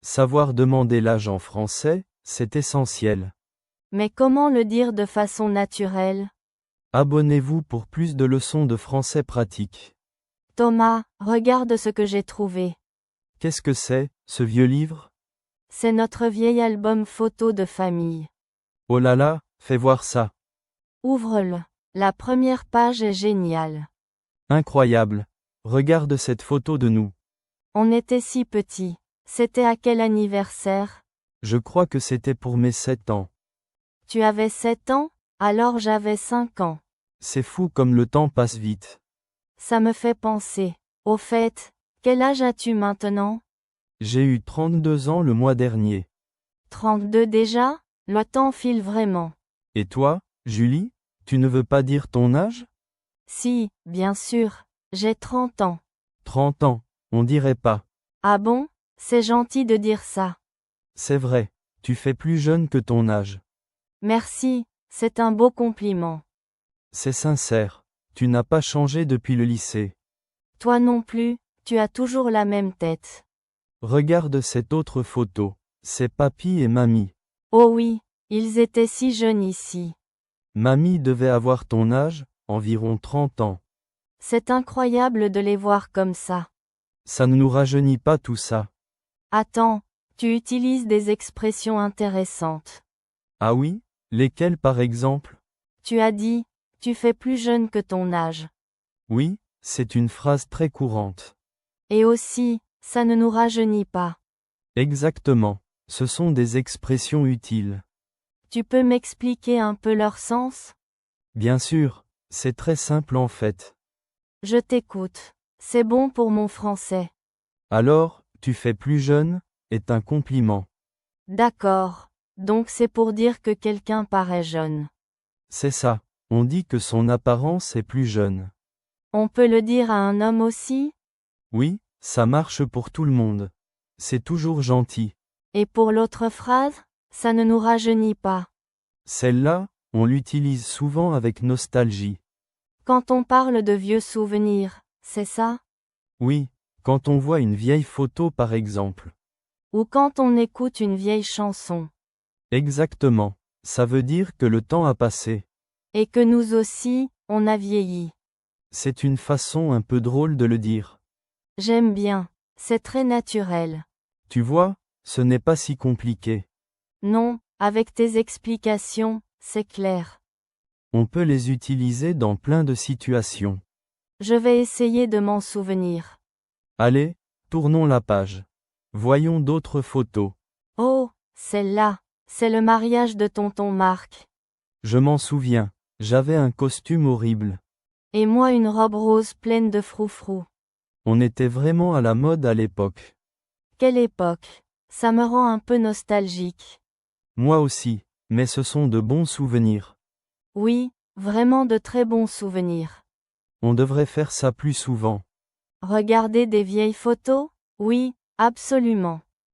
Savoir demander l'âge en français, c'est essentiel. Mais comment le dire de façon naturelle? Abonnez-vous pour plus de leçons de français pratiques. Thomas, regarde ce que j'ai trouvé. Qu'est-ce que c'est, ce vieux livre? C'est notre vieil album photo de famille. Oh là là, fais voir ça. Ouvre-le. La première page est géniale. Incroyable. Regarde cette photo de nous. On était si petits. C'était à quel anniversaire? Je crois que c'était pour mes 7 ans. Tu avais 7 ans? Alors j'avais 5 ans. C'est fou comme le temps passe vite. Ça me fait penser. Au fait, quel âge as-tu maintenant? J'ai eu 32 ans le mois dernier. 32 déjà? Le temps file vraiment. Et toi, Julie, tu ne veux pas dire ton âge? Si, bien sûr. J'ai 30 ans. 30 ans, on dirait pas. Ah bon? C'est gentil de dire ça. C'est vrai, tu fais plus jeune que ton âge. Merci, c'est un beau compliment. C'est sincère, tu n'as pas changé depuis le lycée. Toi non plus, tu as toujours la même tête. Regarde cette autre photo, c'est papy et mamie. Oh oui, ils étaient si jeunes ici. Mamie devait avoir ton âge, environ 30 ans. C'est incroyable de les voir comme ça. Ça ne nous rajeunit pas tout ça. Attends, tu utilises des expressions intéressantes. Ah oui? Lesquelles par exemple? Tu as dit, tu fais plus jeune que ton âge. Oui, c'est une phrase très courante. Et aussi, ça ne nous rajeunit pas. Exactement, ce sont des expressions utiles. Tu peux m'expliquer un peu leur sens? Bien sûr, c'est très simple en fait. Je t'écoute. C'est bon pour mon français. Alors, tu fais plus jeune, est un compliment. D'accord. Donc c'est pour dire que quelqu'un paraît jeune. C'est ça, on dit que son apparence est plus jeune. On peut le dire à un homme aussi? Oui, ça marche pour tout le monde. C'est toujours gentil. Et pour l'autre phrase, ça ne nous rajeunit pas. Celle-là, on l'utilise souvent avec nostalgie. Quand on parle de vieux souvenirs, c'est ça? Oui, quand on voit une vieille photo par exemple. Ou quand on écoute une vieille chanson. Exactement. Ça veut dire que le temps a passé. Et que nous aussi, on a vieilli. C'est une façon un peu drôle de le dire. J'aime bien. C'est très naturel. Tu vois, ce n'est pas si compliqué. Non, avec tes explications, c'est clair. On peut les utiliser dans plein de situations. Je vais essayer de m'en souvenir. Allez, tournons la page. Voyons d'autres photos. Oh, celle-là, c'est le mariage de tonton Marc. Je m'en souviens, j'avais un costume horrible. Et moi une robe rose pleine de froufrous. On était vraiment à la mode à l'époque. Quelle époque. Ça me rend un peu nostalgique. Moi aussi, mais ce sont de bons souvenirs. Oui, vraiment de très bons souvenirs. On devrait faire ça plus souvent. Regarder des vieilles photos? Oui, absolument.